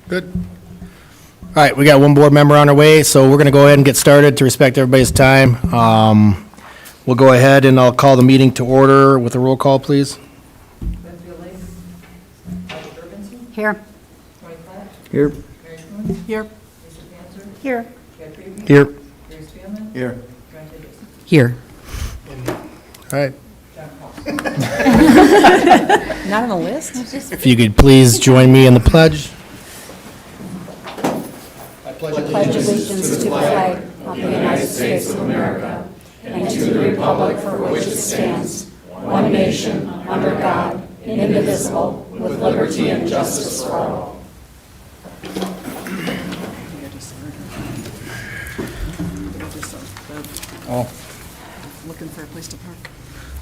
Good. All right, we got one board member on our way, so we're going to go ahead and get started to respect everybody's time. We'll go ahead and I'll call the meeting to order with a roll call, please. Here. Here. Here. Here. Here. Here. Here. All right. Not on the list? If you could please join me in the pledge. pledge allegiance to the flag of the United States of America and to the republic for which it stands, one nation, under God, indivisible, with liberty and justice for all. Looking for a place to park.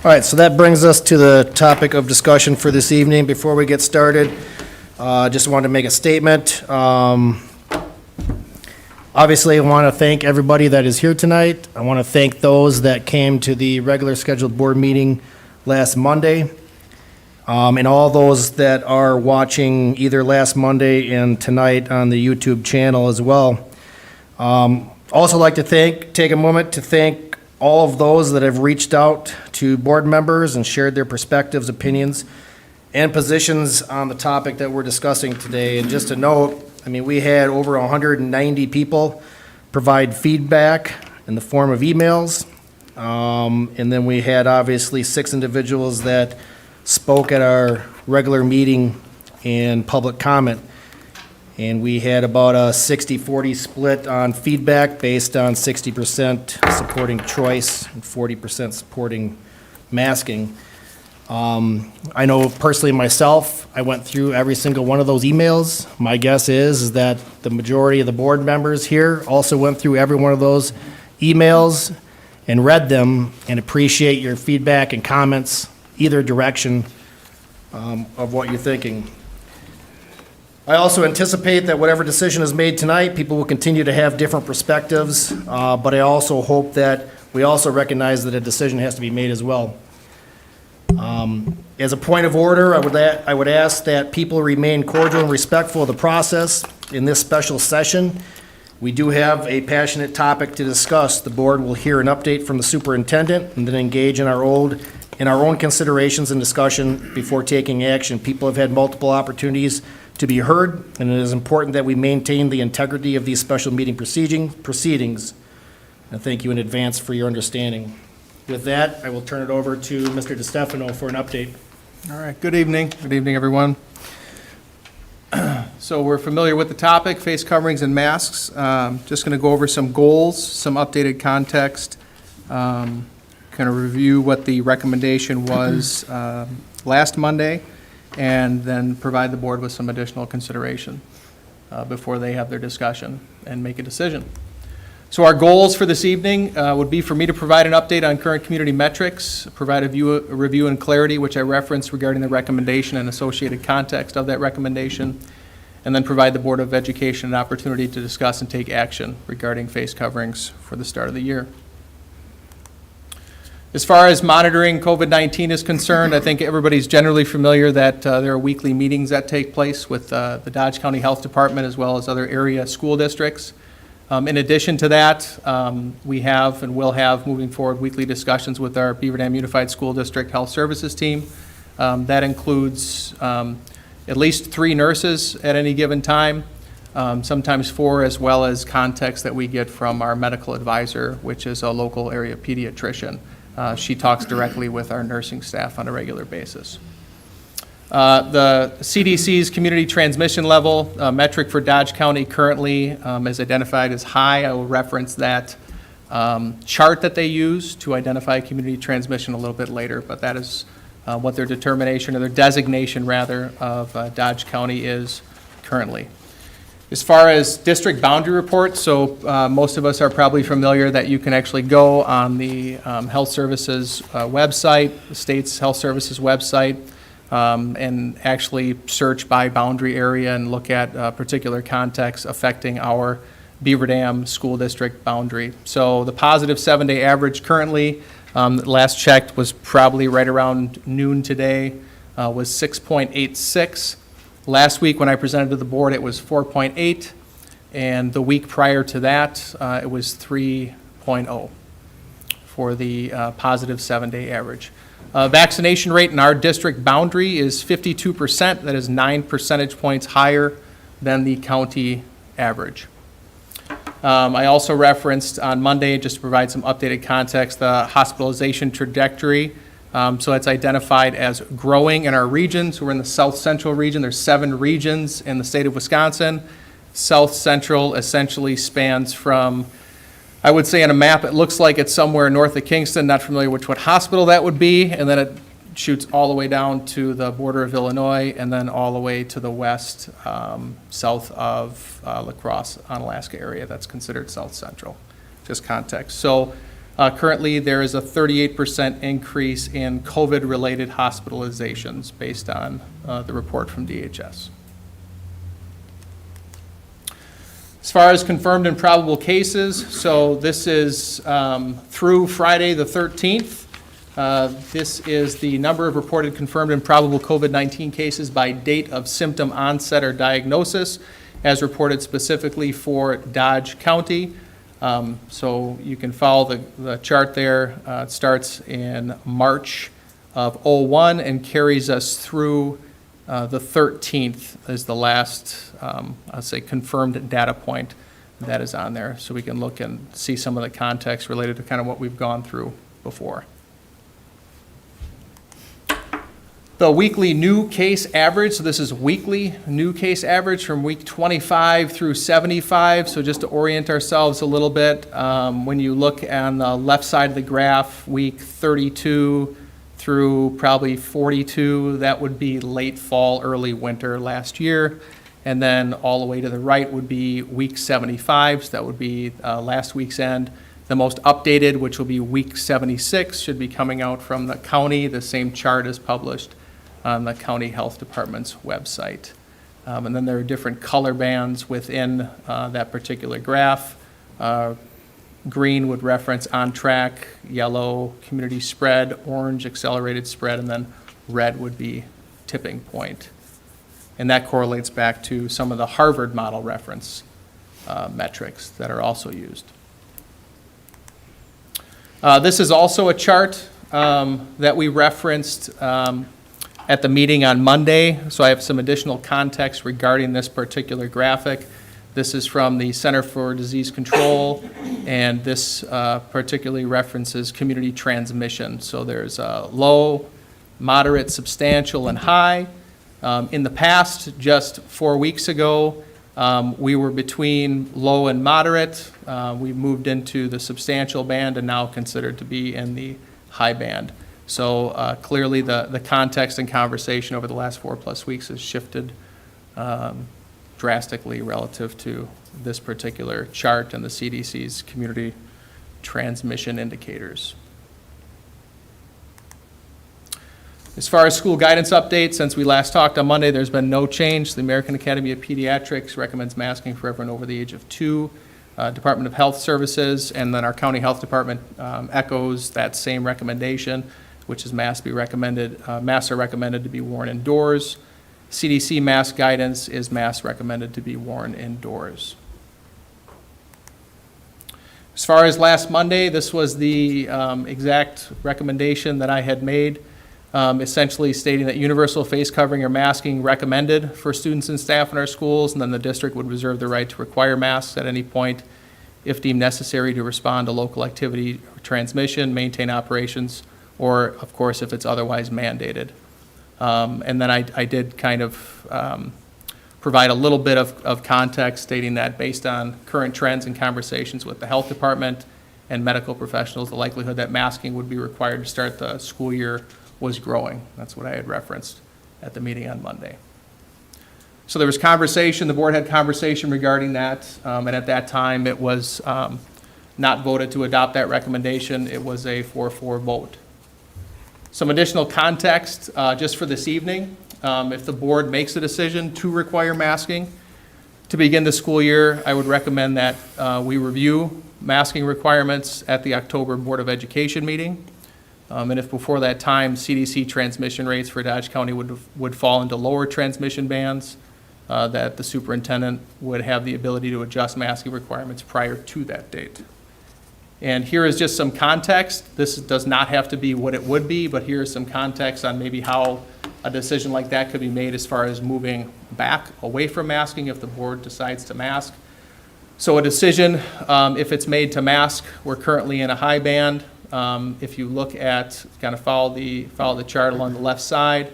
All right, so that brings us to the topic of discussion for this evening. Before we get started, just wanted to make a statement. Obviously, I want to thank everybody that is here tonight. I want to thank those that came to the regular scheduled board meeting last Monday, and all those that are watching either last Monday and tonight on the YouTube channel as well. Also like to take a moment to thank all of those that have reached out to board members and shared their perspectives, opinions, and positions on the topic that we're discussing today. And just a note, I mean, we had over 190 people provide feedback in the form of emails. And then we had obviously 6 individuals that spoke at our regular meeting in public comment. And we had about a 60-40 split on feedback based on 60% supporting choice and 40% supporting masking. I know personally myself, I went through every single one of those emails. My guess is that the majority of the board members here also went through every one of those emails and read them and appreciate your feedback and comments, either direction of what you're thinking. I also anticipate that whatever decision is made tonight, people will continue to have different perspectives, but I also hope that we also recognize that a decision has to be made as well. As a point of order, I would ask that people remain cordial and respectful of the process in this special session. We do have a passionate topic to discuss. The board will hear an update from the superintendent and then engage in our own considerations and discussion before taking action. People have had multiple opportunities to be heard, and it is important that we maintain the integrity of these special meeting proceedings. And thank you in advance for your understanding. With that, I will turn it over to Mr. DeStefano for an update. All right, good evening. Good evening, everyone. So we're familiar with the topic, face coverings and masks. Just going to go over some goals, some updated context, kind of review what the recommendation was last Monday, and then provide the board with some additional consideration before they have their discussion and make a decision. So our goals for this evening would be for me to provide an update on current community metrics, provide a review and clarity, which I referenced regarding the recommendation and associated context of that recommendation, and then provide the Board of Education an opportunity to discuss and take action regarding face coverings for the start of the year. As far as monitoring COVID-19 is concerned, I think everybody's generally familiar that there are weekly meetings that take place with the Dodge County Health Department as well as other area school districts. In addition to that, we have and will have moving forward weekly discussions with our Beaver Dam Unified School District Health Services team. That includes at least 3 nurses at any given time, sometimes 4, as well as context that we get from our medical advisor, which is a local area pediatrician. She talks directly with our nursing staff on a regular basis. The CDC's community transmission level metric for Dodge County currently is identified as high. I will reference that chart that they use to identify community transmission a little bit later, but that is what their determination, or their designation rather, of Dodge County is currently. As far as district boundary reports, so most of us are probably familiar that you can actually go on the Health Services website, the state's Health Services website, and actually search by boundary area and look at particular contexts affecting our Beaver Dam School District boundary. So the positive 7-day average currently, last checked, was probably right around noon today, was 6.86. Last week, when I presented to the board, it was 4.8, and the week prior to that, it was 3.0 for the positive 7-day average. Vaccination rate in our district boundary is 52%. That is 9 percentage points higher than the county average. I also referenced on Monday, just to provide some updated context, the hospitalization trajectory. So it's identified as growing in our regions. We're in the South Central region. There's 7 regions in the state of Wisconsin. South Central essentially spans from, I would say on a map, it looks like it's somewhere north of Kingston, not familiar with what hospital that would be, and then it shoots all the way down to the border of Illinois, and then all the way to the west, south of La Crosse, Onalaska area. That's considered South Central, just context. So currently, there is a 38% increase in COVID-related hospitalizations based on the report from DHS. As far as confirmed and probable cases, so this is through Friday the 13th. This is the number of reported confirmed and probable COVID-19 cases by date of symptom onset or diagnosis, as reported specifically for Dodge County. So you can follow the chart there. It starts in March of '01 and carries us through the 13th is the last, I'll say, confirmed data point that is on there. So we can look and see some of the context related to kind of what we've gone through before. The weekly new case average, so this is weekly new case average from week 25 through 75. So just to orient ourselves a little bit, when you look on the left side of the graph, week 32 through probably 42, that would be late fall, early winter last year. And then all the way to the right would be week 75, so that would be last week's end. The most updated, which will be week 76, should be coming out from the county. The same chart is published on the county health department's website. And then there are different color bands within that particular graph. Green would reference on track, yellow community spread, orange accelerated spread, and then red would be tipping point. And that correlates back to some of the Harvard model reference metrics that are also used. This is also a chart that we referenced at the meeting on Monday, so I have some additional context regarding this particular graphic. This is from the Center for Disease Control, and this particularly references community transmission. So there's low, moderate, substantial, and high. In the past, just 4 weeks ago, we were between low and moderate. We moved into the substantial band and now considered to be in the high band. So clearly the context and conversation over the last 4+ weeks has shifted drastically relative to this particular chart and the CDC's community transmission indicators. As far as school guidance updates, since we last talked on Monday, there's been no change. The American Academy of Pediatrics recommends masking for everyone over the age of 2. Department of Health Services, and then our county health department echoes that same recommendation, which is masks are recommended to be worn indoors. CDC mask guidance is masks recommended to be worn indoors. As far as last Monday, this was the exact recommendation that I had made, essentially stating that universal face covering or masking recommended for students and staff in our schools, and then the district would reserve the right to require masks at any point if deemed necessary to respond to local activity or transmission, maintain operations, or, of course, if it's otherwise mandated. And then I did kind of provide a little bit of context stating that based on current trends and conversations with the health department and medical professionals, the likelihood that masking would be required to start the school year was growing. That's what I had referenced at the meeting on Monday. So there was conversation, the board had conversation regarding that, and at that time it was not voted to adopt that recommendation. It was a 4-4 vote. Some additional context just for this evening. If the board makes a decision to require masking to begin the school year, I would recommend that we review masking requirements at the October Board of Education meeting. And if before that time CDC transmission rates for Dodge County would fall into lower transmission bands, that the superintendent would have the ability to adjust masking requirements prior to that date. And here is just some context. This does not have to be what it would be, but here is some context on maybe how a decision like that could be made as far as moving back away from masking if the board decides to mask. So a decision, if it's made to mask, we're currently in a high band. If you look at, kind of follow the chart along the left side,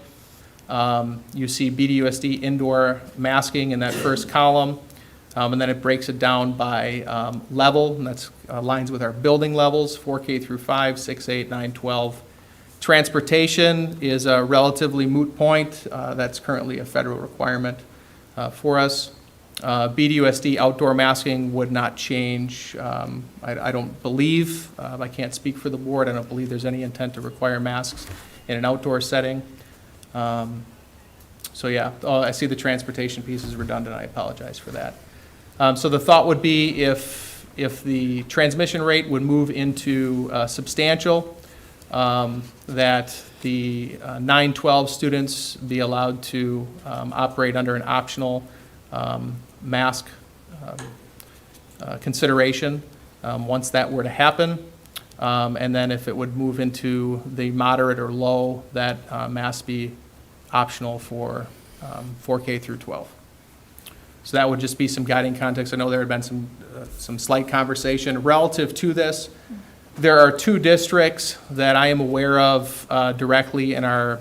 you see BDUSD indoor masking in that first column, and then it breaks it down by level, and that's aligns with our building levels, 4K through 5, 6, 8, 9, 12. Transportation is a relatively moot point. That's currently a federal requirement for us. BDUSD outdoor masking would not change. I don't believe, I can't speak for the board, I don't believe there's any intent to require masks in an outdoor setting. So yeah, I see the transportation piece is redundant, I apologize for that. So the thought would be if the transmission rate would move into substantial, that the 9-12 students be allowed to operate under an optional mask consideration once that were to happen. And then if it would move into the moderate or low, that mask be optional for 4K through 12. So that would just be some guiding context. I know there had been some slight conversation relative to this. There are 2 districts that I am aware of directly in our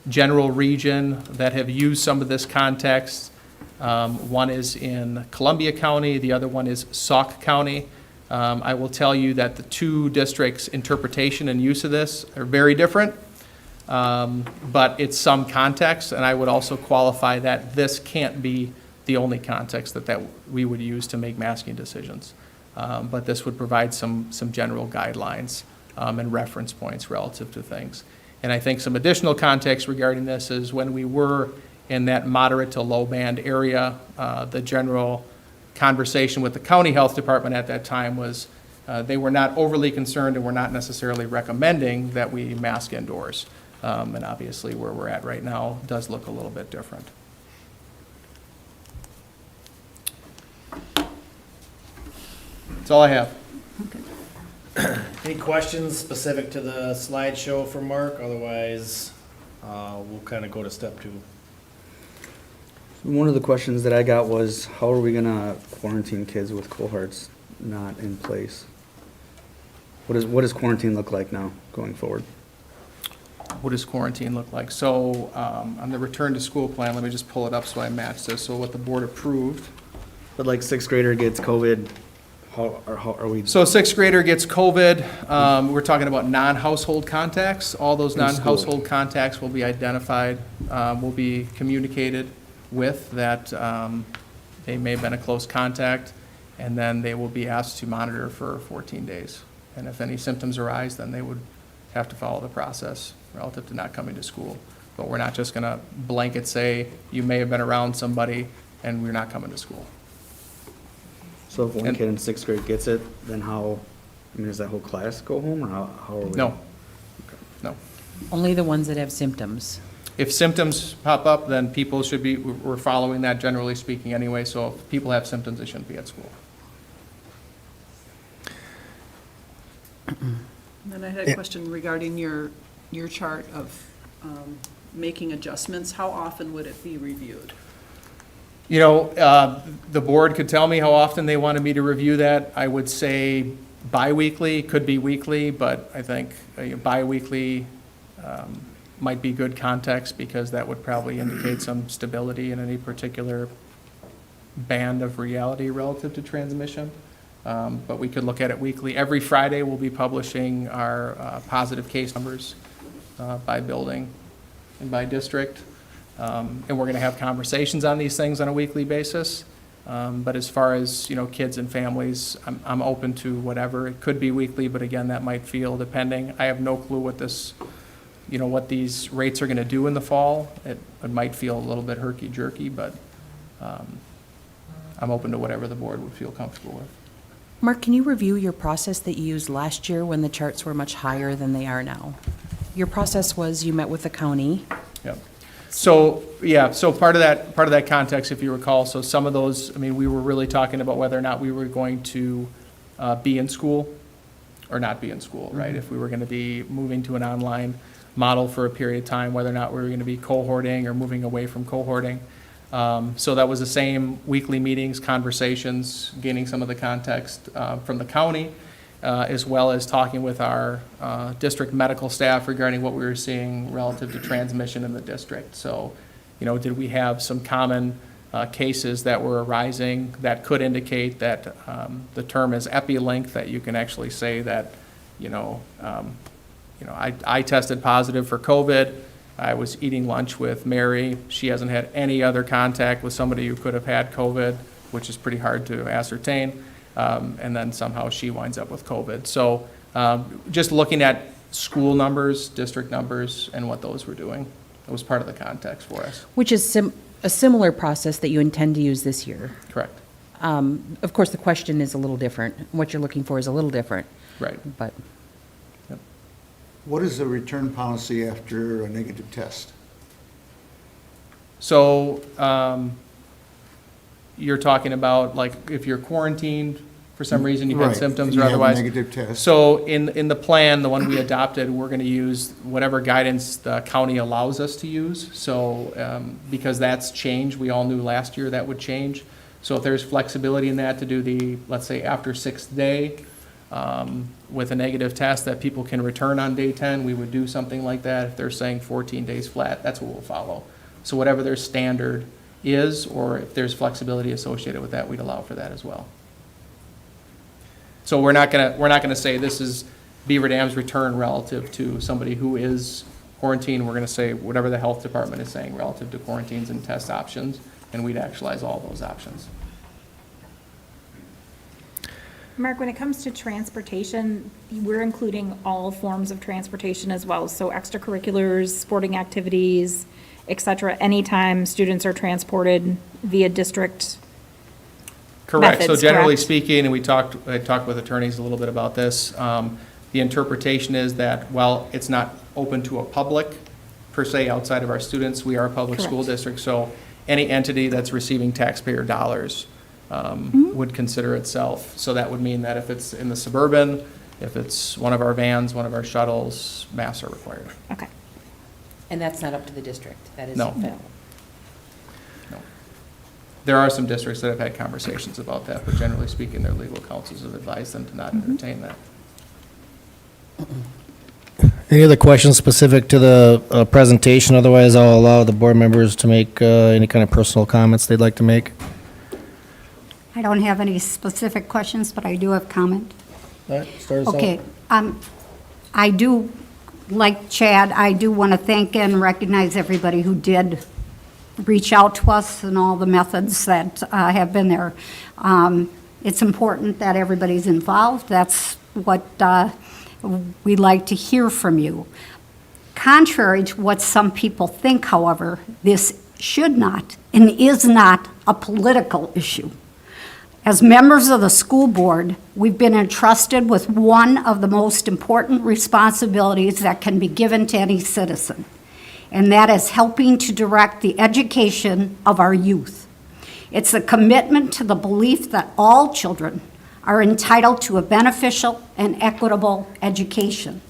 general region that have used some of this context. One is in Columbia County, the other one is Sauk County. I will tell you that the 2 districts' interpretation and use of this are very different, but it's some context, and I would also qualify that this can't be the only context that we would use to make masking decisions. But this would provide some general guidelines and reference points relative to things. And I think some additional context regarding this is when we were in that moderate to low band area, the general conversation with the county health department at that time was they were not overly concerned and were not necessarily recommending that we mask indoors. And obviously where we're at right now does look a little bit different. That's all I have. Any questions specific to the slideshow for Mark? Otherwise, we'll kind of go to step 2. One of the questions that I got was, how are we gonna quarantine kids with cohorts not in place? What does quarantine look like now, going forward? What does quarantine look like? So on the return to school plan, let me just pull it up so I match this. So what the board approved. But like 6th grader gets COVID, how are we? So 6th grader gets COVID. We're talking about non-household contacts. All those In school. non-household contacts will be identified, will be communicated with that they may have been a close contact, and then they will be asked to monitor for 14 days. And if any symptoms arise, then they would have to follow the process relative to not coming to school. But we're not just going to blanket say, you may have been around somebody and we're not coming to school. So if one kid in 6th grade gets it, then how, I mean, does that whole class go home, or how are we? No. No. Only the ones that have symptoms. If symptoms pop up, then people should be, we're following that generally speaking anyway, so if people have symptoms, they shouldn't be at school. Then I had a question regarding your chart of making adjustments. How often would it be reviewed? You know, the board could tell me how often they wanted me to review that. I would say bi-weekly, could be weekly, but I think bi-weekly might be good context because that would probably indicate some stability in any particular band of reality relative to transmission. But we could look at it weekly. Every Friday, we'll be publishing our positive case numbers by building and by district. And we're going to have conversations on these things on a weekly basis. But as far as, you know, kids and families, I'm open to whatever. It could be weekly, but again, that might feel depending. I have no clue what this, you know, what these rates are going to do in the fall. It might feel a little bit herky-jerky, but I'm open to whatever the board would feel comfortable with. Mark, can you review your process that you used last year when the charts were much higher than they are now? Your process was you met with the county. Yep. So, yeah, so part of that context, if you recall, so some of those, I mean, we were really talking about whether or not we were going to be in school or not be in school, right? If we were going to be moving to an online model for a period of time, whether or not we were going to be cohorting or moving away from cohorting. So that was the same weekly meetings, conversations, gaining some of the context from the county, as well as talking with our district medical staff regarding what we were seeing relative to transmission in the district. So, you know, did we have some common cases that were arising that could indicate that the term is epi-link, that you can actually say that, I tested positive for COVID. I was eating lunch with Mary. She hasn't had any other contact with somebody who could have had COVID, which is pretty hard to ascertain. And then somehow she winds up with COVID. So just looking at school numbers, district numbers, and what those were doing, it was part of the context for us. Which is a similar process that you intend to use this year. Correct. Of course, the question is a little different. What you're looking for is a little different. Right. But Yep. What is the return policy after a negative test? So you're talking about, like, if you're quarantined for some reason, you've had Right, symptoms you or have a otherwise. negative test. So in the plan, the one we adopted, we're going to use whatever guidance the county allows us to use. So because that's changed, we all knew last year that would change. So if there's flexibility in that to do the, let's say, after 6th day with a negative test that people can return on day 10, we would do something like that. If they're saying 14 days flat, that's what we'll follow. So whatever their standard is, or if there's flexibility associated with that, we'd allow for that as well. So we're not gonna say this is Beaver Dam's return relative to somebody who is quarantined. We're gonna say whatever the health department is saying relative to quarantines and test options, and we'd actualize all those options. Mark, when it comes to transportation, we're including all forms of transportation as well, so extracurriculars, sporting activities, et cetera, anytime students are transported via district. Correct. So Methods, generally correct? speaking, and I talked with attorneys a little bit about this, the interpretation is that while it's not open to a public per se outside of our students, we are a public school Correct. district, so any entity that's receiving taxpayer dollars would consider itself. So that would mean that if it's in the suburban, if it's one of our vans, one of our shuttles, masks are required. Okay. And that's not up to the district. That is. No. No. There are some districts that have had conversations about that, but generally speaking, their legal counsels have advised them to not entertain that. Any other questions specific to the presentation? Otherwise, I'll allow the board members to make any kind of personal comments they'd like to make. I don't have any specific questions, but I do have comment. All right, start us out. Okay, I do, like Chad, I do want to thank and recognize everybody who did reach out to us and all the methods that have been there. It's important that everybody's involved. That's what we'd like to hear from you. Contrary to what some people think, however, this should not and is not a political issue. As members of the school board, we've been entrusted with one of the most important responsibilities that can be given to any citizen, and that is helping to direct the education of our youth. It's a commitment to the belief that all children are entitled to a beneficial and equitable education.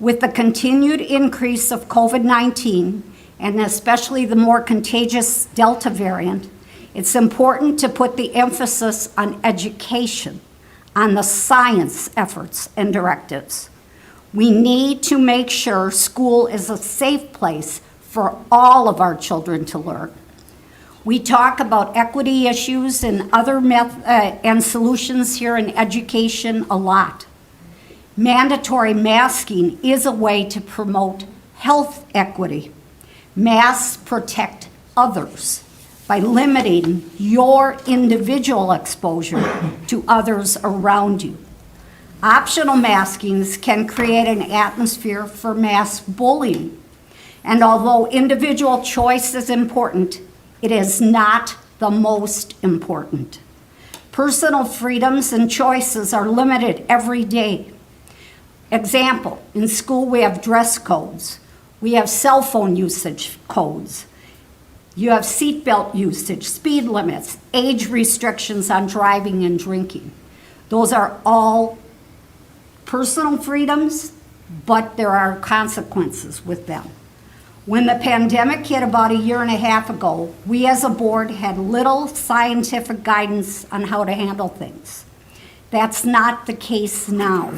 With the continued increase of COVID-19, and especially the more contagious Delta variant, it's important to put the emphasis on education, on the science efforts and directives. We need to make sure school is a safe place for all of our children to learn. We talk about equity issues and other and solutions here in education a lot. Mandatory masking is a way to promote health equity. Masks protect others by limiting your individual exposure to others around you. Optional maskings can create an atmosphere for mass bullying. And although individual choice is important, it is not the most important. Personal freedoms and choices are limited every day. Example, in school we have dress codes. We have cell phone usage codes. You have seatbelt usage, speed limits, age restrictions on driving and drinking. Those are all personal freedoms, but there are consequences with them. When the pandemic hit about a year and a half ago, we as a board had little scientific guidance on how to handle things. That's not the case now.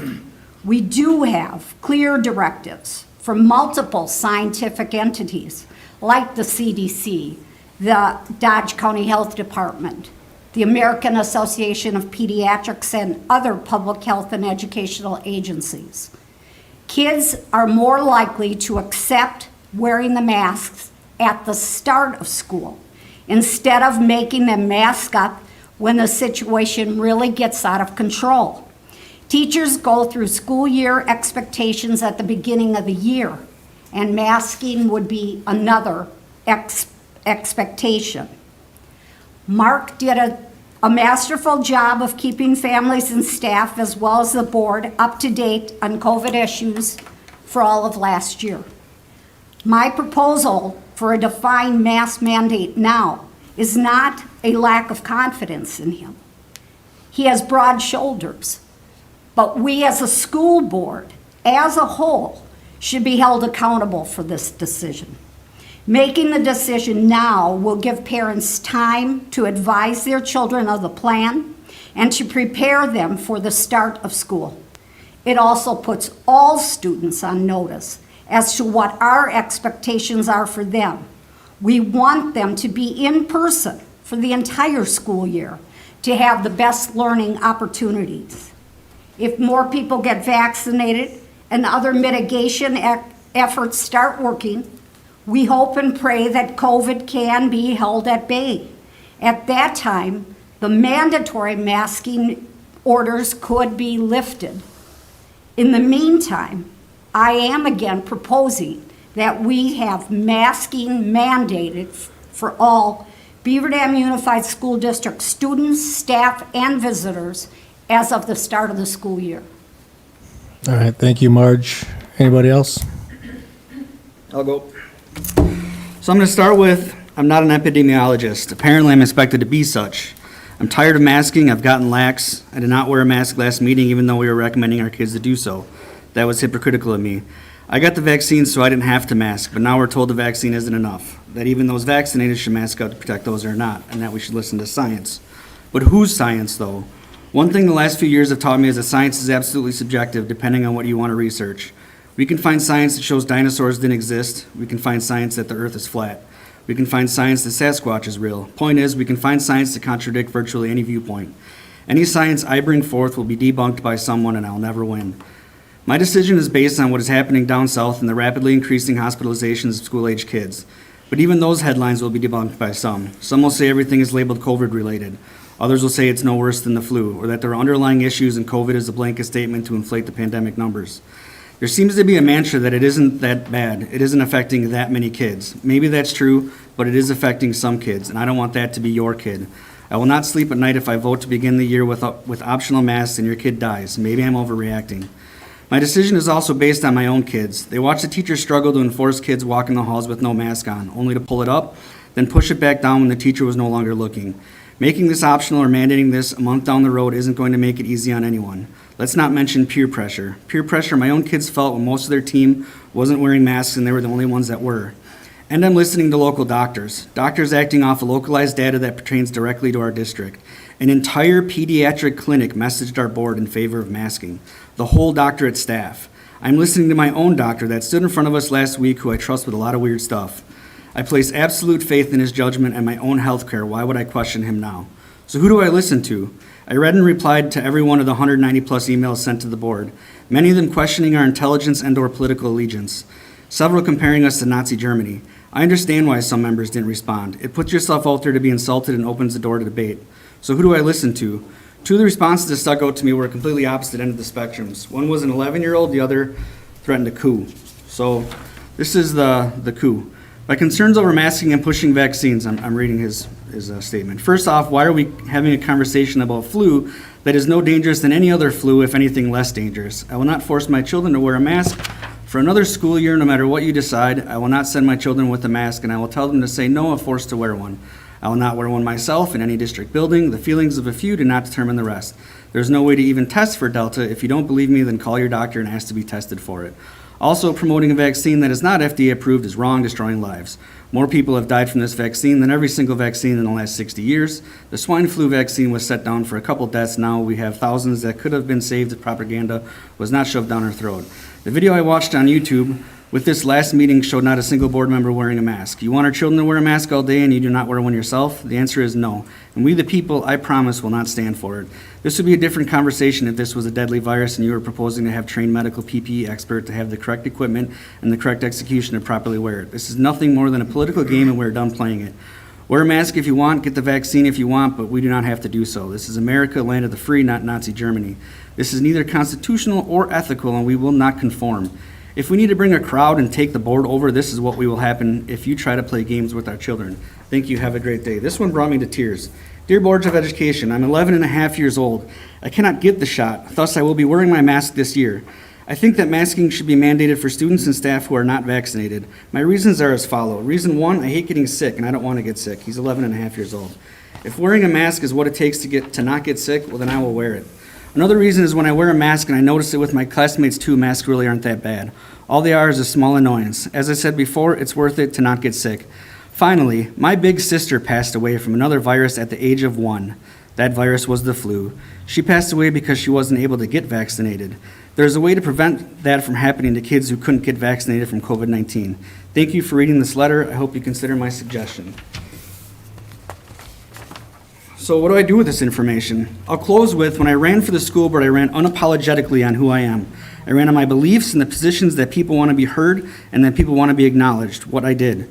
We do have clear directives from multiple scientific entities like the CDC, the Dodge County Health Department, the American Association of Pediatrics, and other public health and educational agencies. Kids are more likely to accept wearing the masks at the start of school instead of making them mask up when the situation really gets out of control. Teachers go through school year expectations at the beginning of the year, and masking would be another expectation. Mark did a masterful job of keeping families and staff, as well as the board, up to date on COVID issues for all of last year. My proposal for a defined mask mandate now is not a lack of confidence in him. He has broad shoulders, but we as a school board, as a whole, should be held accountable for this decision. Making the decision now will give parents time to advise their children of the plan and to prepare them for the start of school. It also puts all students on notice as to what our expectations are for them. We want them to be in person for the entire school year to have the best learning opportunities. If more people get vaccinated and other mitigation efforts start working, we hope and pray that COVID can be held at bay. At that time, the mandatory masking orders could be lifted. In the meantime, I am again proposing that we have masking mandated for all Beaver Dam Unified School District students, staff, and visitors as of the start of the school year. All right, thank you, Marge. Anybody else? I'll go. So I'm going to start with, I'm not an epidemiologist. Apparently I'm expected to be such. I'm tired of masking. I've gotten lax. I did not wear a mask last meeting even though we were recommending our kids to do so. That was hypocritical of me. I got the vaccine so I didn't have to mask, but now we're told the vaccine isn't enough. That even those vaccinated should mask up to protect those who are not, and that we should listen to science. But whose science, though? One thing the last few years have taught me is that science is absolutely subjective depending on what you want to research. We can find science that shows dinosaurs didn't exist. We can find science that the earth is flat. We can find science that Sasquatch is real. Point is, we can find science to contradict virtually any viewpoint. Any science I bring forth will be debunked by someone and I'll never win. My decision is based on what is happening down south and the rapidly increasing hospitalizations of school-age kids. But even those headlines will be debunked by some. Some will say everything is labeled COVID-related. Others will say it's no worse than the flu, or that there are underlying issues and COVID is a blanket statement to inflate the pandemic numbers. There seems to be a mantra that it isn't that bad. It isn't affecting that many kids. Maybe that's true, but it is affecting some kids, and I don't want that to be your kid. I will not sleep at night if I vote to begin the year with optional masks and your kid dies. Maybe I'm overreacting. My decision is also based on my own kids. They watch the teachers struggle to enforce kids walking the halls with no mask on, only to pull it up, then push it back down when the teacher was no longer looking. Making this optional or mandating this a month down the road isn't going to make it easy on anyone. Let's not mention peer pressure. Peer pressure my own kids felt when most of their team wasn't wearing masks and they were the only ones that were. And I'm listening to local doctors. Doctors acting off of localized data that pertains directly to our district. An entire pediatric clinic messaged our board in favor of masking. The whole doctorate staff. I'm listening to my own doctor that stood in front of us last week who I trust with a lot of weird stuff. I place absolute faith in his judgment and my own health care. Why would I question him now? So who do I listen to? I read and replied to every one of the 190 plus emails sent to the board, many of them questioning our intelligence and or political allegiance, several comparing us to Nazi Germany. I understand why some members didn't respond. It puts yourself out there to be insulted and opens the door to debate. So who do I listen to? Two of the responses that stuck out to me were completely opposite end of the spectrums. One was an 11-year-old, the other threatened a coup. So this is the coup. My concerns over masking and pushing vaccines, I'm reading his statement. First off, why are we having a conversation about flu that is no dangerous than any other flu, if anything less dangerous? I will not force my children to wear a mask For another school year, no matter what you decide, I will not send my children with a mask, and I will tell them to say no if forced to wear one. I will not wear one myself in any district building. The feelings of a few do not determine the rest. There's no way to even test for Delta. If you don't believe me, then call your doctor and ask to be tested for it. Also, promoting a vaccine that is not FDA approved is wrong, destroying lives. More people have died from this vaccine than every single vaccine in the last 60 years. The swine flu vaccine was set down for a couple deaths. Now we have thousands that could have been saved if propaganda was not shoved down our throat. The video I watched on YouTube with this last meeting showed not a single board member wearing a mask. You want our children to wear a mask all day and you do not wear one yourself? The answer is no. And we the people, I promise, will not stand for it. This would be a different conversation if this was a deadly virus and you were proposing to have trained medical PPE expert to have the correct equipment and the correct execution to properly wear it. This is nothing more than a political game and we're done playing it. Wear a mask if you want, get the vaccine if you want, but we do not have to do so. This is America, land of the free, not Nazi Germany. This is neither constitutional or ethical, and we will not conform. If we need to bring a crowd and take the board over, this is what will happen if you try to play games with our children. Thank you. Have a great day. This one brought me to tears. Dear Boards of Education, I'm 11 and a half years old. I cannot get the shot, thus I will be wearing my mask this year. I think that masking should be mandated for students and staff who are not vaccinated. My reasons are as follow. Reason one, I hate getting sick, and I don't want to get sick. He's 11 and a half years old. If wearing a mask is what it takes to not get sick, well, then I will wear it. Another reason is when I wear a mask, and I notice it with my classmates too, masks really aren't that bad. All they are is a small annoyance. As I said before, it's worth it to not get sick. Finally, my big sister passed away from another virus at the age of 1. That virus was the flu. She passed away because she wasn't able to get vaccinated. There's a way to prevent that from happening to kids who couldn't get vaccinated from COVID-19. Thank you for reading this letter. I hope you consider my suggestion. So what do I do with this information? I'll close with, when I ran for the school board, I ran unapologetically on who I am. I ran on my beliefs and the positions that people want to be heard and that people want to be acknowledged, what I did.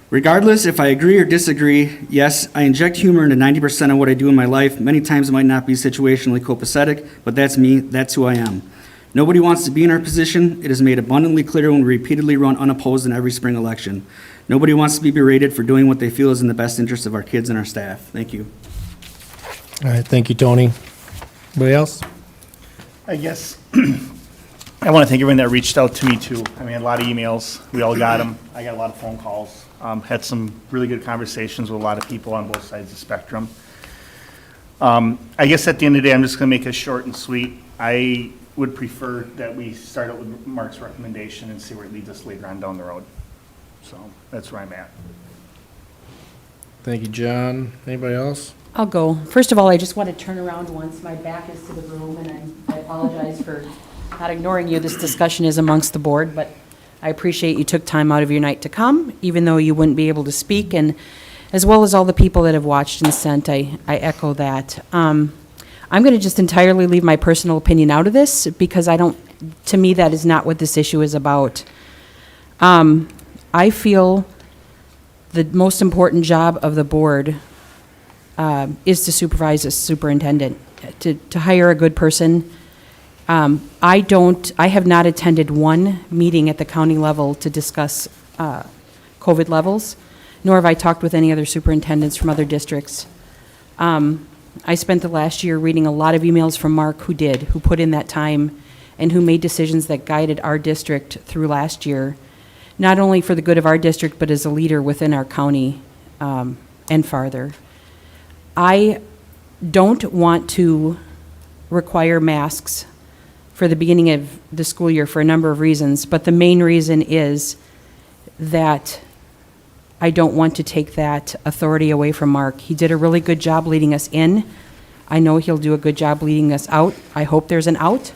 Regardless if I agree or disagree, yes, I inject humor into 90% of what I do in my life. Many times it might not be situationally copacetic, but that's me, that's who I am. Nobody wants to be in our position. It is made abundantly clear when we repeatedly run unopposed in every spring election. Nobody wants to be berated for doing what they feel is in the best interest of our kids and our staff. Thank you. All right, thank you, Tony. Anybody else? I guess I want to thank everyone that reached out to me too. I mean, a lot of emails. We all got them. I got a lot of phone calls. Had some really good conversations with a lot of people on both sides of the spectrum. I guess at the end of the day, I'm just going to make it short and sweet. I would prefer that we start out with Mark's recommendation and see where it leads us later on down the road. So that's where I'm at. Thank you, John. Anybody else? I'll go. First of all, I just want to turn around once. My back is to the room, and I apologize for not ignoring you. This discussion is amongst the board, but I appreciate you took time out of your night to come, even though you wouldn't be able to speak, and as well as all the people that have watched and sent, I echo that. I'm going to just entirely leave my personal opinion out of this, because to me, that is not what this issue is about. I feel the most important job of the board is to supervise a superintendent, to hire a good person. I have not attended one meeting at the county level to discuss COVID levels, nor have I talked with any other superintendents from other districts. I spent the last year reading a lot of emails from Mark who put in that time and who made decisions that guided our district through last year, not only for the good of our district, but as a leader within our county and farther. I don't want to require masks for the beginning of the school year for a number of reasons, but the main reason is that I don't want to take that authority away from Mark. He did a really good job leading us in. I know he'll do a good job leading us out. I hope there's an out.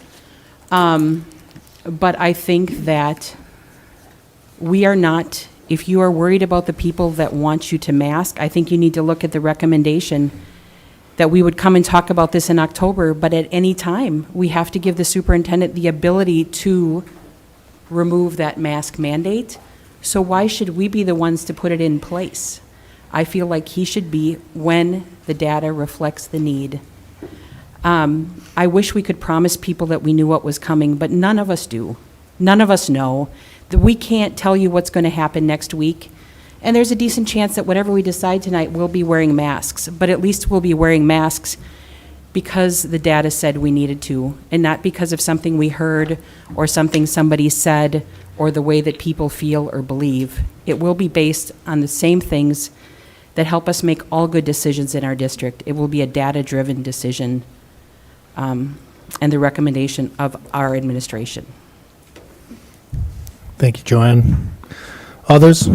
But I think that we are not, if you are worried about the people that want you to mask, I think you need to look at the recommendation that we would come and talk about this in October, but at any time, we have to give the superintendent the ability to remove that mask mandate. So why should we be the ones to put it in place? I feel like he should be when the data reflects the need. I wish we could promise people that we knew what was coming, but none of us do. None of us know. We can't tell you what's going to happen next week. And there's a decent chance that whatever we decide tonight, we'll be wearing masks. But at least we'll be wearing masks because the data said we needed to, and not because of something we heard or something somebody said or the way that people feel or believe. It will be based on the same things that help us make all good decisions in our district. It will be a data-driven decision and the recommendation of our administration. Thank you, Joanne. Others?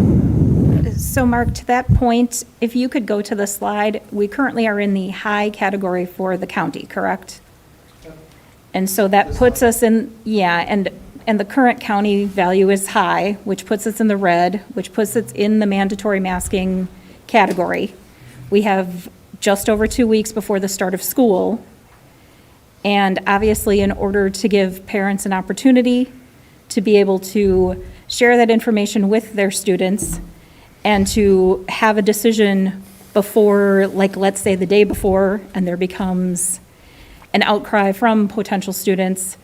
So Mark, to that point, if you could go to the slide, we currently are in the high category for the county, correct? And so that puts us in, yeah, and the current county value is high, which puts us in the red, which puts us in the mandatory masking category. We have just over 2 weeks before the start of school. And obviously, in order to give parents an opportunity to be able to share that information with their students and to have a decision before, like, let's say the day before, and there becomes an outcry from potential students,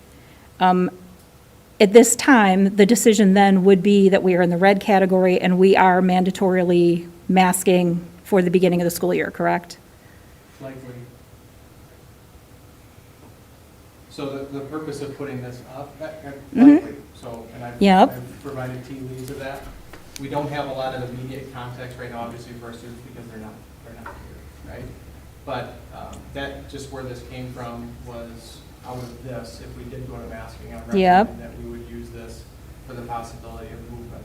at this time, the decision then would be that we are in the red category and we are mandatorily masking for the beginning of the school year, correct? Likely. So the purpose of putting this up, likely, so, and Yep. I've provided tea leaves of that. We don't have a lot of immediate context right now, obviously, for our students because they're not here, right? But that, just where this came from was out of this, if we did go to masking, I'm Yep. recommending that we would use this for the possibility of movement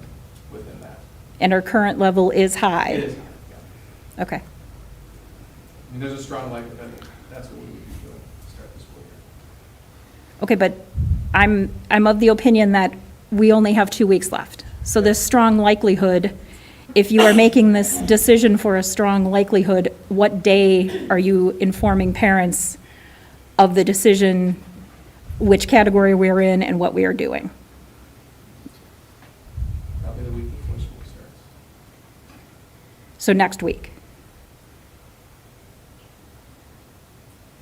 within that. And our current level is high? It is, yeah. Okay. I mean, there's a strong likelihood that that's what we would be doing to start the school year. Okay, but I'm of the opinion that we only have 2 weeks left. So this strong likelihood, if you are making this decision for a strong likelihood, what day are you informing parents of the decision, which category we're in and what we are doing? Probably the week before school starts. So next week?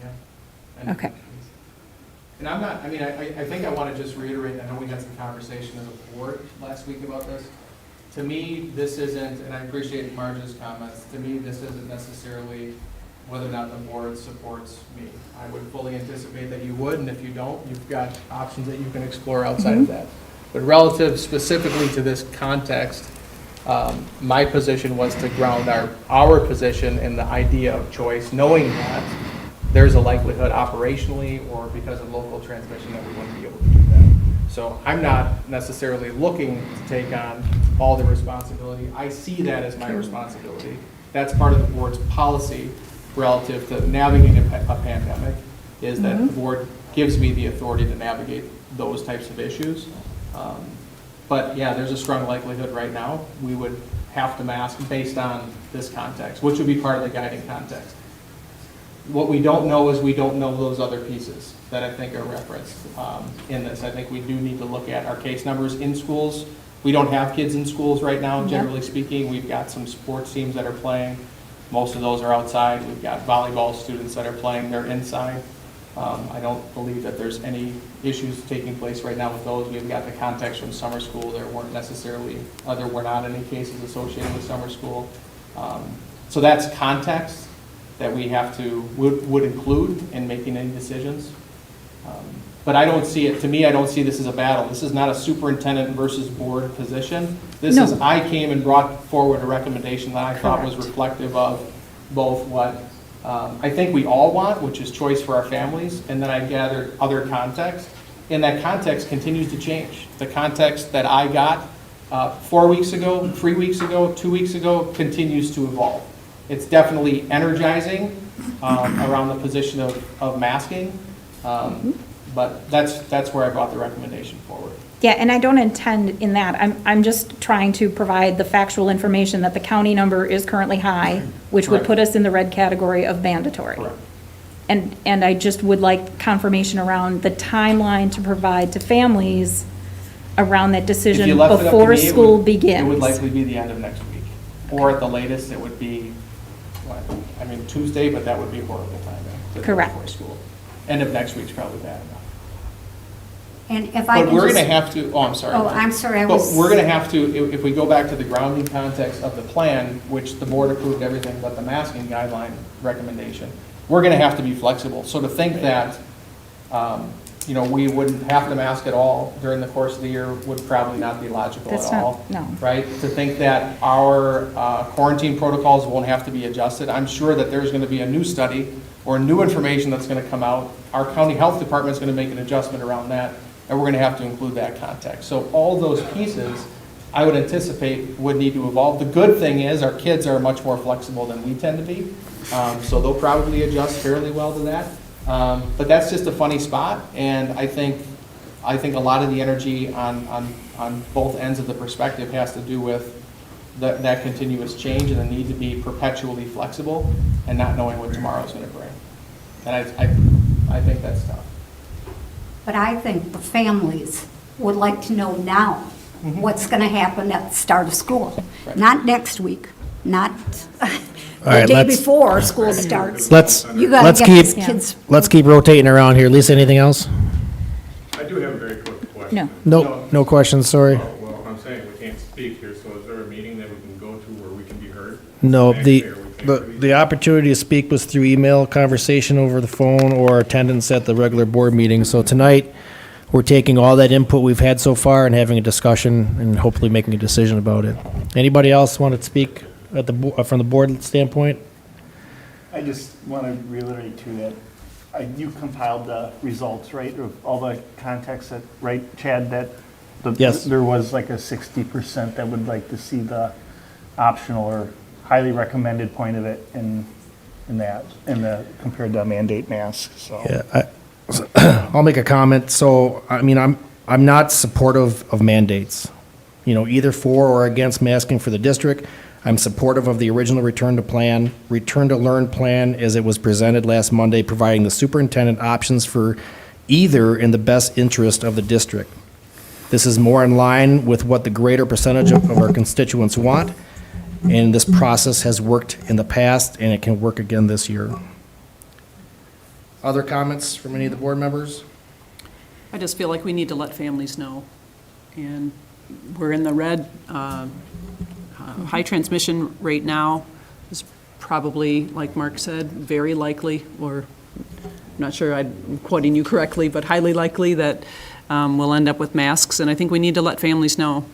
Yeah. And- Okay. And I'm not, I mean, I think I want to just reiterate, I know we had some conversation as a board last week about this. To me, this isn't, and I appreciate Marge's comments, to me, this isn't necessarily whether or not the board supports me. I would fully anticipate that you would, and if you don't, you've got options that you can explore outside of that. But relative specifically to this context, my position was to ground our position in the idea of choice, knowing that there's a likelihood operationally or because of local transmission that we wouldn't be able to do that. So I'm not necessarily looking to take on all the responsibility. I see that as my responsibility. That's part of the board's policy relative to navigating a pandemic, is that the board gives me the authority to navigate those types of issues. But yeah, there's a strong likelihood right now we would have to mask based on this context, which would be part of the guiding context. What we don't know is we don't know those other pieces that I think are referenced in this. I think we do need to look at our case numbers in schools. We don't have kids in schools right now, generally speaking. We've got some sports teams that are playing. Most of those are outside. We've got volleyball students that are playing. They're inside. I don't believe that there's any issues taking place right now with those. We've got the context from summer school. There weren't necessarily, there were not any cases associated with summer school. So that's context that we have to, would include in making any decisions. But I don't see it, to me, I don't see this as a battle. This is not a superintendent versus board position. This is, I came and brought forward a recommendation that I thought was reflective of both what I think we all want, which is choice for our families, and then I gathered other context. And that context continues to change. The context that I got 4 weeks ago, 3 weeks ago, 2 weeks ago continues to evolve. It's definitely energizing around the position of masking, but that's where I brought the recommendation forward. Yeah, and I don't intend in that. I'm just trying to provide the factual information that the county number is currently high, which would Correct. put us in the red category of mandatory. Correct. And I just would like confirmation around the timeline to provide to families around that If decision you left it up to before me, school It begins. would likely be the end of next week, or at the latest, it would be, Tuesday, but that would be horrible timing. to go Correct. before school. End of next week's probably bad enough. And if I But can we're just. going to have to, oh, I'm sorry. Oh, I'm sorry, I But was. we're going to have to, if we go back to the grounding context of the plan, which the board approved everything but the masking guideline recommendation, we're going to have to be flexible. So to think that, we wouldn't have to mask at all during the course of the year would probably not be logical That's at not- all. no. Right? To think that our quarantine protocols won't have to be adjusted. I'm sure that there's going to be a new study or new information that's going to come out. Our county health department is going to make an adjustment around that, and we're going to have to include that context. So all those pieces, I would anticipate, would need to evolve. The good thing is our kids are much more flexible than we tend to be, so they'll probably adjust fairly well to that. But that's just a funny spot, and I think a lot of the energy on both ends of the perspective has to do with that continuous change and the need to be perpetually flexible and not knowing what tomorrow's going to bring. And I think that's tough. But I think the families would like to know now what's going to happen at the start of school. Right. Not next week, not the right, day let's- before school starts. Let's You gotta let's get keep these kids. let's keep rotating around here. Lisa, anything else? I do have a very quick question. No. No questions. Sorry. Well, I'm saying we can't speak here, so is there a meeting that we can go to where we can be heard? No. Actually, The or we can't the really- the opportunity to speak was through email, conversation over the phone, or attendance at the regular board meeting. So tonight, we're taking all that input we've had so far and having a discussion and hopefully making a decision about it. Anybody else want to speak at from the board standpoint? I just want to reiterate too that you compiled the results, right, of all the context that, right, Chad, that Yes. there was like a 60% that would like to see the optional or highly recommended point of it in compared to mandate masks, so. Yeah, I'll make a comment. So, I mean, I'm not supportive of mandates, either for or against masking for the district. I'm supportive of the original return to learn plan as it was presented last Monday, providing the superintendent options for either in the best interest of the district. This is more in line with what the greater percentage of our constituents want, and this process has worked in the past, and it can work again this year. Other comments from any of the board members? I just feel like we need to let families know. And we're in the red. High transmission rate now is probably, like Mark said, very likely, or I'm not sure I'm quoting you correctly, but highly likely that we'll end up with masks, and I think we need to let families know.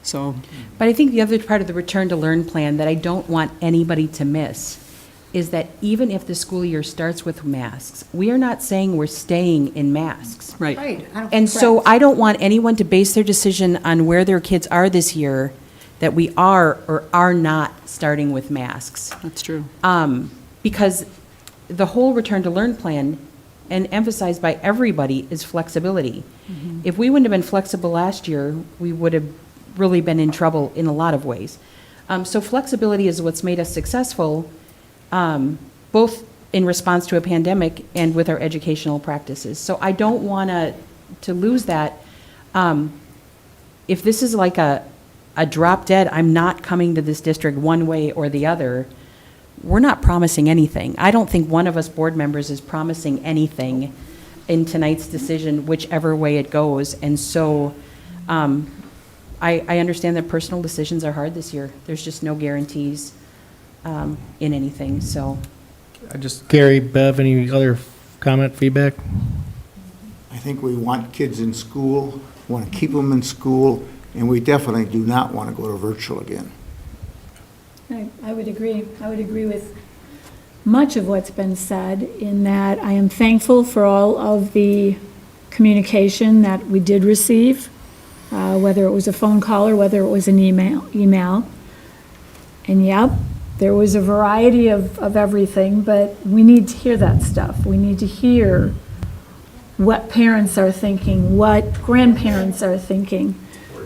So, But I think the other part of the return to learn plan that I don't want anybody to miss is that even if the school year starts with masks, we are not saying we're staying in masks. right. Right. And so I don't want anyone to base their decision on where their kids are this year, that we are or are not starting with masks. That's true. Because the whole return to learn plan, and emphasized by everybody, is flexibility. If we wouldn't have been flexible last year, we would have really been in trouble in a lot of ways. So flexibility is what's made us successful, both in response to a pandemic and with our educational practices. So I don't want to lose that. If this is like a drop dead, I'm not coming to this district one way or the other, we're not promising anything. I don't think one of us board members is promising anything in tonight's decision, whichever way it goes. And so I understand that personal decisions are hard this year. There's just no guarantees in anything, so. Gary, Bev, any other comment, feedback? I think we want kids in school, want to keep them in school, and we definitely do not want to go to virtual again. I would agree. I would agree with much of what's been said, in that I am thankful for all of the communication that we did receive, whether it was a phone call or whether it was an email. And yep, there was a variety of everything, but we need to hear that stuff. We need to hear what parents are thinking, what grandparents are thinking.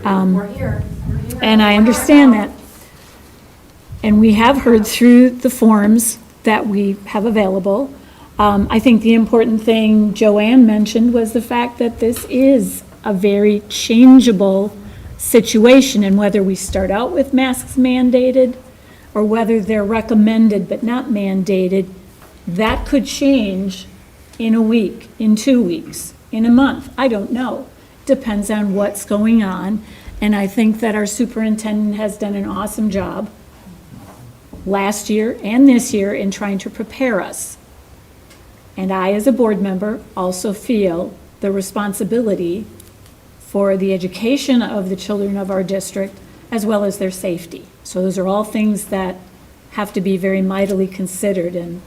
We're here. And I understand that. And we have heard through the forms that we have available. I think the important thing Joanne mentioned was the fact that this is a very changeable situation, and whether we start out with masks mandated or whether they're recommended but not mandated, that could change in a week, in 2 weeks, in a month. I don't know. Depends on what's going on. And I think that our superintendent has done an awesome job last year and this year in trying to prepare us. And I, as a board member, also feel the responsibility for the education of the children of our district as well as their safety. So those are all things that have to be very mightily considered, and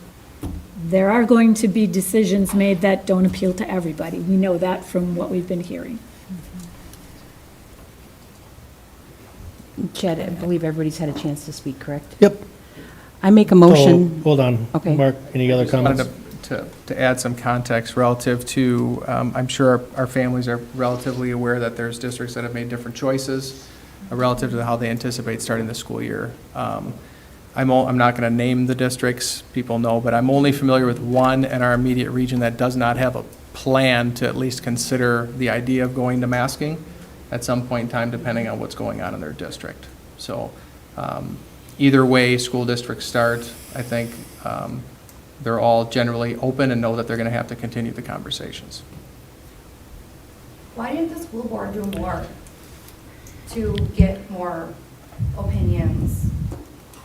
there are going to be decisions made that don't appeal to everybody. We know that from what we've been hearing. Chad, I believe everybody's had a chance to speak, correct? Yep. I make a So, motion. hold on. Okay. Mark, any other comments? Wanted to add some context relative to, I'm sure our families are relatively aware that there's districts that have made different choices relative to how they anticipate starting the school year. I'm not going to name the districts, people know, but I'm only familiar with one in our immediate region that does not have a plan to at least consider the idea of going to masking at some point in time, depending on what's going on in their district. So either way school districts start, I think they're all generally open and know that they're going to have to continue the conversations. Why didn't the school board do more to get more opinions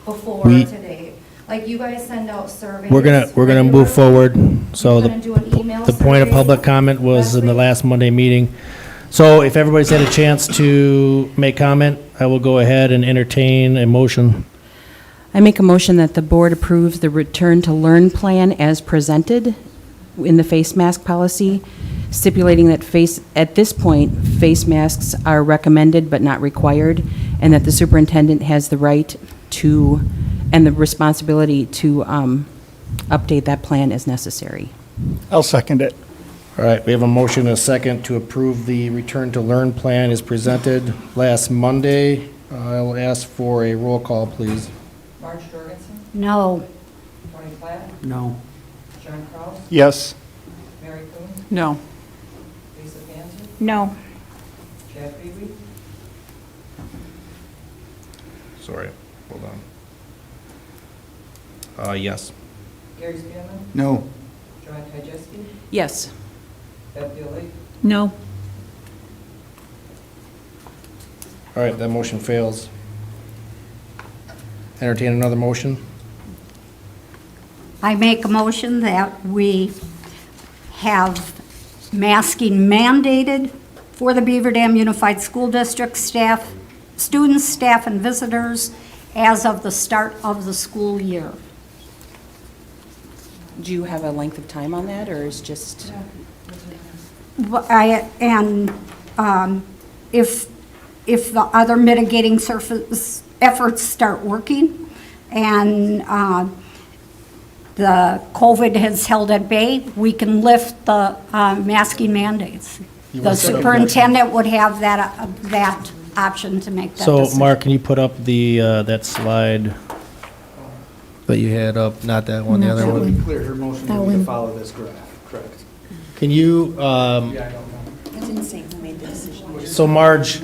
before We- today? Like, you guys send out surveys. We're gonna move forward. So You're gonna do an email the point of survey public comment was in the week? last Monday meeting. So if everybody's had a chance to make comment, I will go ahead and entertain a motion. I make a motion that the board approves the return to learn plan as presented in the face mask policy, stipulating that at this point, face masks are recommended but not required, and that the superintendent has the right to, and the responsibility to update that plan as necessary. I'll second it. All right, we have a motion and a second to approve the return to learn plan as presented last Monday. I'll ask for a roll call, please. Marge Jorgensen, No. Tony Platt, No. John Kraus, Yes. Mary Coon, No. Lisa Fancher, No. Chad Phoebe, Sorry, hold on. Yes. Gary Spielman, No. Joanne Tajewski, Yes. Beth Dilly, No. All right, that motion fails. Entertain another motion. I make a motion that we have masking mandated for the Beaver Dam Unified School District staff, students, staff, and visitors as of the start of the school year. Do you have a length of time on that, or is just? If the other mitigating surface efforts start working and the COVID has held at bay, we can lift the masking mandates. The superintendent would have that option to make that So, decision. Mark, can you put up the, that slide that you had up, not that one, the Not other that one? one. Clear, her motion That would be to one. follow this graph, correct? Can you, so Marge,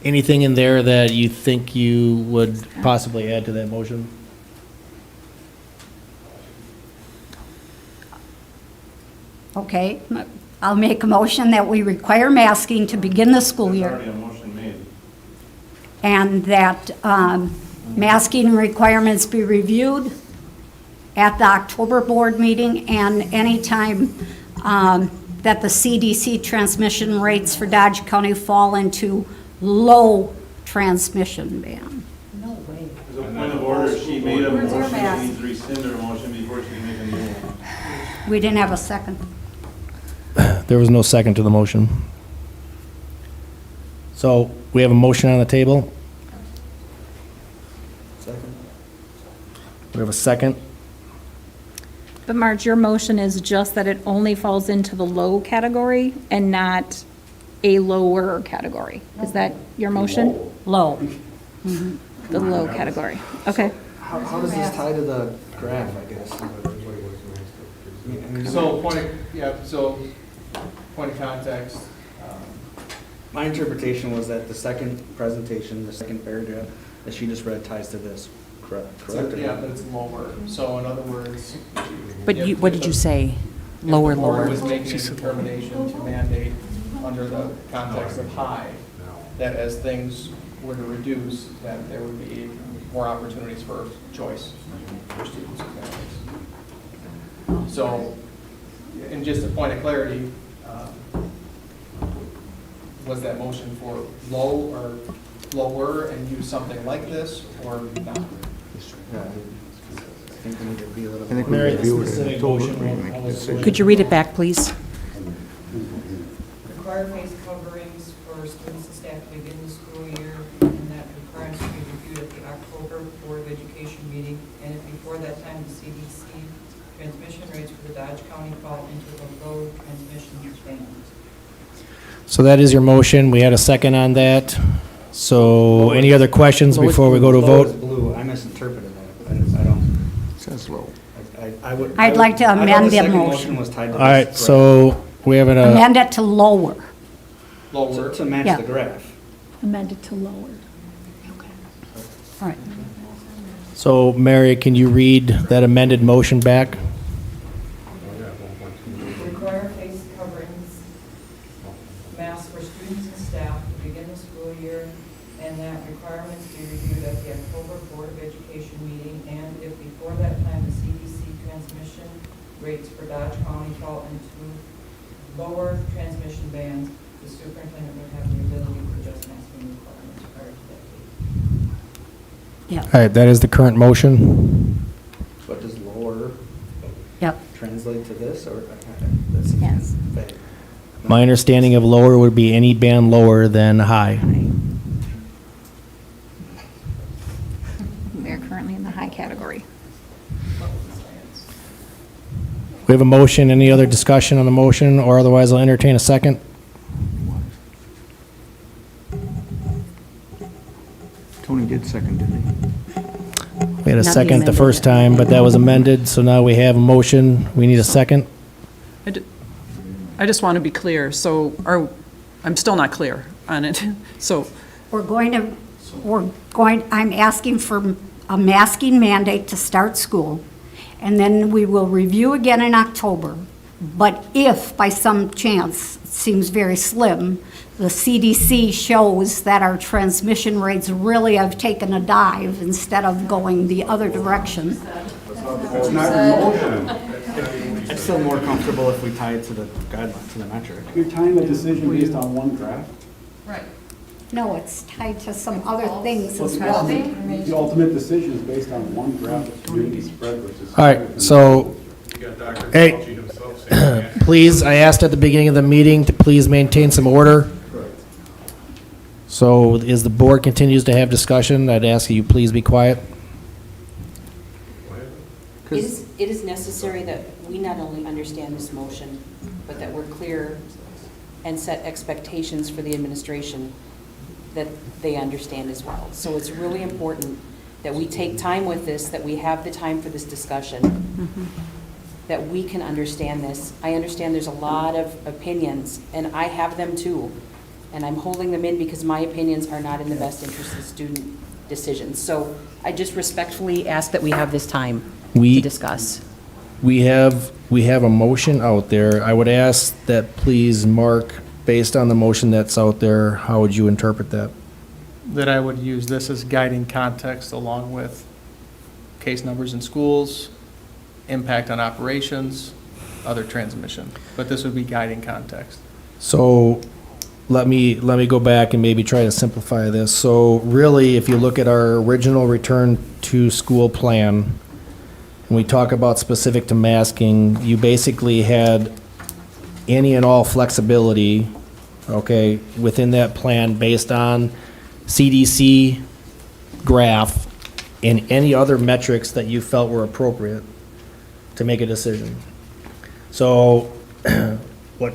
anything in there that you think you would possibly add to that motion? Okay, I'll make a motion that we require masking to begin the school year. Already a motion made. And that masking requirements be reviewed at the October board meeting, and anytime that the CDC transmission rates for Dodge County fall into low transmission band. As a point of order, she made a motion, that needs to rescind her motion before she can make a new one. We didn't have a second. There was no second to the motion. So we have a motion on the table. Second. We have a second. But Marge, your motion is just that it only falls into the low category and not a lower category. Is that your motion? Low. The low category. Okay. How does this tie to the graph, I guess? So point of context, My interpretation was that the second presentation, the second paragraph that she just read ties to this, correct? or yeah, not? but it's lower. So in other words. But you, what did you say? Lower, If the board lower? was making a determination to mandate under the context of high, that as things were to reduce, that there would be more opportunities for choice for students and families. So, and just a point of clarity, was that motion for low or lower and use something like this, or not? I think we Mary, the review it in specific October, motion, we make a how was it decision. Could you read it back, please? Require face coverings for students and staff to begin the school year, and that requirements will be reviewed at the October Board of Education meeting, and if before that time the CDC transmission rates for the Dodge County fall into the low transmission band. So that is your motion. We had a second on that. So any other questions before we go to a Low is vote? blue, I misinterpreted that. I don't, Says low. I would. I'd like to I thought amend the that second motion. was tied to All right, this so we have Amend it to lower. Lower? To match Yeah. the graph. Amended to lower. All right. so Mary, can you read that amended motion back? Require face coverings, masks for students and staff to begin the school year, and that requirements be reviewed at the October Board of Education meeting, and if before that time the CDC transmission rates for Dodge County fall into lower transmission bands, the superintendent would have the ability to adjust masking requirements prior to that date. Yeah, All right, that is the current motion. But does lower yep, translate to this, or? That's yes. vague. My understanding of lower would be any band lower than high. They're currently in the high category. We have a motion. Any other discussion on the motion, or otherwise I'll entertain a second? Tony did second, didn't he? We had a Not the second the amended first yet. time, but that was amended, so now we have a motion. We need a second. I just want to be clear, so I'm still not clear on it. So, I'm asking for a masking mandate to start school, and then we will review again in October. But if by some chance, it seems very slim, the CDC shows that our transmission rates really have taken a dive instead of going the other direction. It's not your motion. I'm still more comfortable if we tie it to the guideline, to the metric. You're tying the decision based on one graph? No, it's tied to some other things as well. The ultimate decision is based on one graph of community spread versus. All right, so, hey, please, I asked at the beginning of the meeting to please maintain some order. So as the board continues to have discussion, I'd ask you please be quiet. It is necessary that we not only understand this motion, but that we're clear and set expectations for the administration that they understand as well. So it's really important that we take time with this, that we have the time for this discussion, that we can understand this. I understand there's a lot of opinions, and I have them too, and I'm holding them in because my opinions are not in the best interest of student decisions. So I just respectfully ask that we have this time to discuss. We have a motion out there. I would ask that please, Mark, based on the motion that's out there, how would you interpret that? That I would use this as guiding context along with case numbers in schools, impact on operations, other transmission. But this would be guiding context. So let me go back and maybe try to simplify this. So really, if you look at our original return to school plan, and we talk about specific to masking, you basically had any and all flexibility, okay, within that plan based on CDC graph and any other metrics that you felt were appropriate to make a decision. So what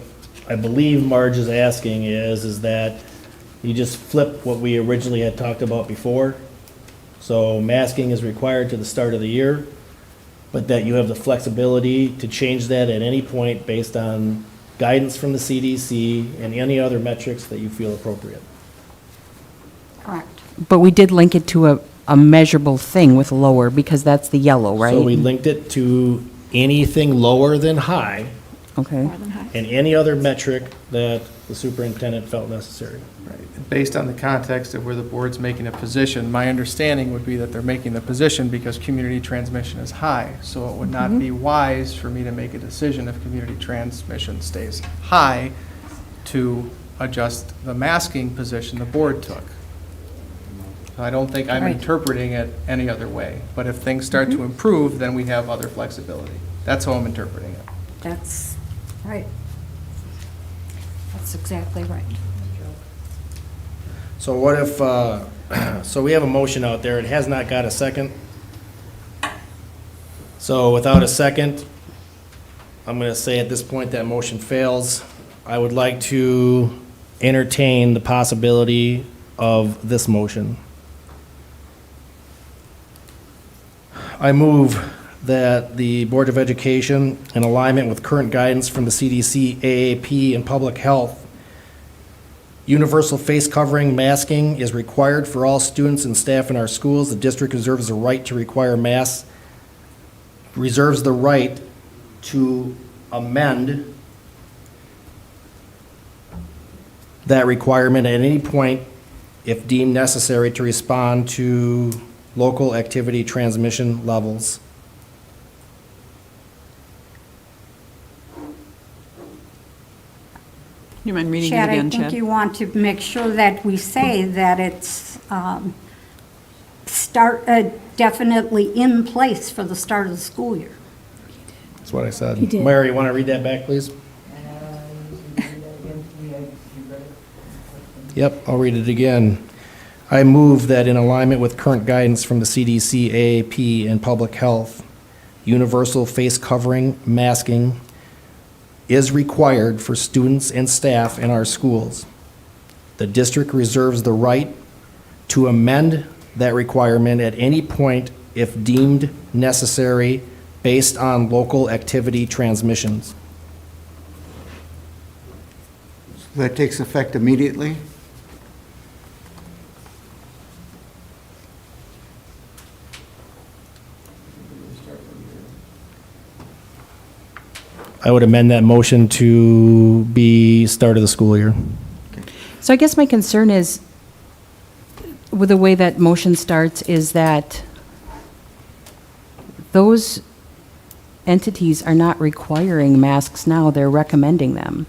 I believe Marge is asking is that you just flip what we originally had talked about before. So masking is required to the start of the year, but that you have the flexibility to change that at any point based on guidance from the CDC and any other metrics that you feel appropriate. Correct. But we did link it to a measurable thing with lower, because that's the yellow, right? So we linked it to anything lower than high, Okay. more than high. and any other metric that the superintendent felt necessary. Based on the context of where the board's making a position, my understanding would be that they're making the position because community transmission is high. So it would not be wise for me to make a decision if community transmission stays high to adjust the masking position the board took. So I don't think I'm Right. interpreting it any other way. But if things start to improve, then we have other flexibility. That's how I'm interpreting it. That's right. That's exactly right. So what if, so we have a motion out there, it has not got a second. So without a second, I'm gonna say at this point that motion fails. I would like to entertain the possibility of this motion. I move that the Board of Education, in alignment with current guidance from the CDC, AAP, and Public Health, universal face covering masking is required for all students and staff in our schools. The district reserves the right to require masks, reserves the right to amend that requirement at any point if deemed necessary to respond to local activity transmission levels. You mind reading it Chad, I again, think Chad? you want to make sure that we say that it's definitely in place for the start of the school year. That's what I said. He did. Mary, you want to read that back, please? Yep, I'll read it again. I move that in alignment with current guidance from the CDC, AAP, and Public Health, universal face covering masking is required for students and staff in our schools. The district reserves the right to amend that requirement at any point if deemed necessary based on local activity transmissions. That takes effect immediately? I would amend that motion to be start of the school year. So I guess my concern is, with the way that motion starts, is that those entities are not requiring masks now, they're recommending them.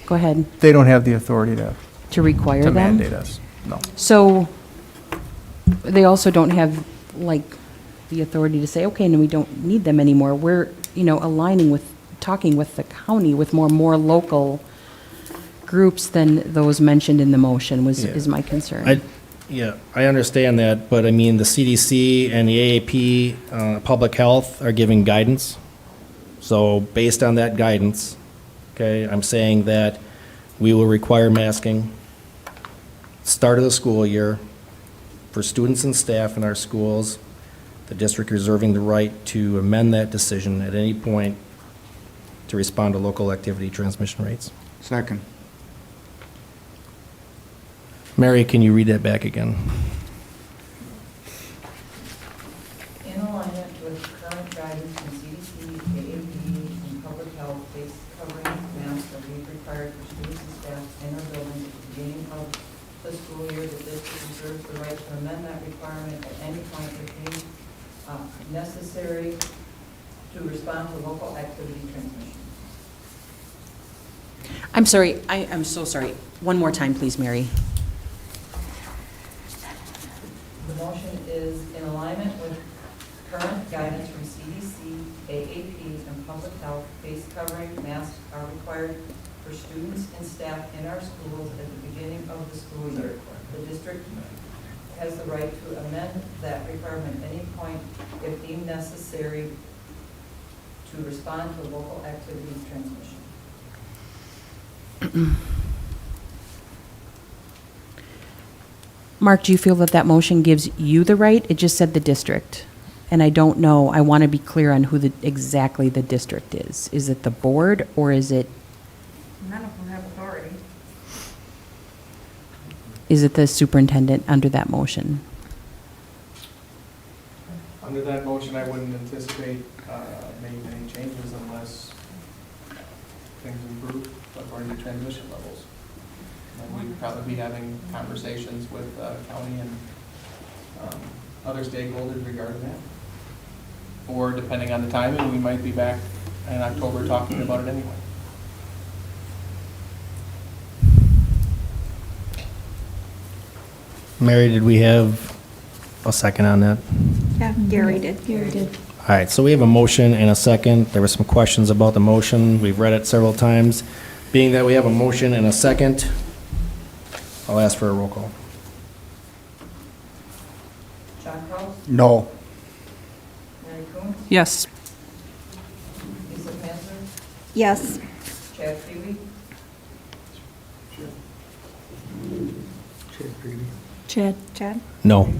Go ahead, They don't have the authority to require to them? mandate us, no. So they also don't have, like, the authority to say, okay, no, we don't need them anymore. We're, aligning with, talking with the county with more local groups than those mentioned in the motion is my concern. I understand that, but I mean, the CDC and the AAP, Public Health are giving guidance. So based on that guidance, okay, I'm saying that we will require masking start of the school year for students and staff in our schools, the district reserving the right to amend that decision at any point to respond to local activity transmission rates. Second. Mary, can you read that back again? In alignment with current guidance from CDC, AAP, and Public Health, face covering masks are being required for students and staff in our buildings at the beginning of the school year. The district reserves the right to amend that requirement at any point if deemed necessary to respond to local activity transmission. I'm sorry, I'm so sorry. One more time, please, Mary. The motion is in alignment with current guidance from CDC, AAP, and Public Health. Face covering masks are required for students and staff in our schools at the beginning of the school year. The district has the right to amend that requirement at any point if deemed necessary to respond to local activities transmission. Mark, do you feel that that motion gives you the right? It just said the district. And I don't know, I want to be clear on who exactly the district is. Is it the board or is it, None of them have authority. is it the superintendent under that motion? Under that motion, I wouldn't anticipate making any changes unless things improve according to transmission levels. And we'd probably be having conversations with county and other stakeholders regarding that. Or depending on the timing, we might be back in October talking about it anyway. Mary, did we have a second on that? Yeah, Gary did. Gary did. All right, so we have a motion and a second. There were some questions about the motion. We've read it several times. Being that we have a motion and a second, I'll ask for a roll call. John Kraus, No. Mary Coons, Yes. Lisa Panzer, Yes. Chad Phoebe, Chad? Chad? No.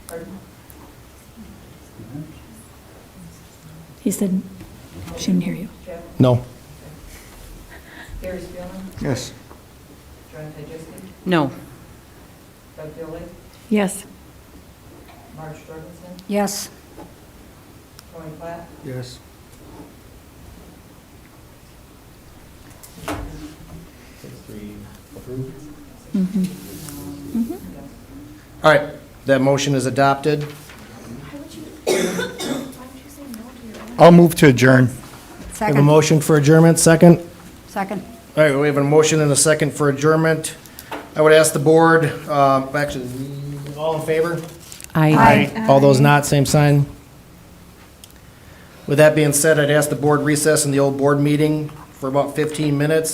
pardon? He said, she didn't hear you. Chad, No. Gary Spielman, Yes. Joanne Tajewski, No. Doug Dilley, Yes. Marge Jorgensen, Yes. Tony Platt, Yes. All right, that motion is adopted. I'll move to adjourn. We have a Second. motion for adjournment, second. Second. All right, we have a motion and a second for adjournment. I would ask the board, actually, all in favor? I. All those not, same sign. With that being said, I'd ask the board recess in the old board meeting for about 15 minutes.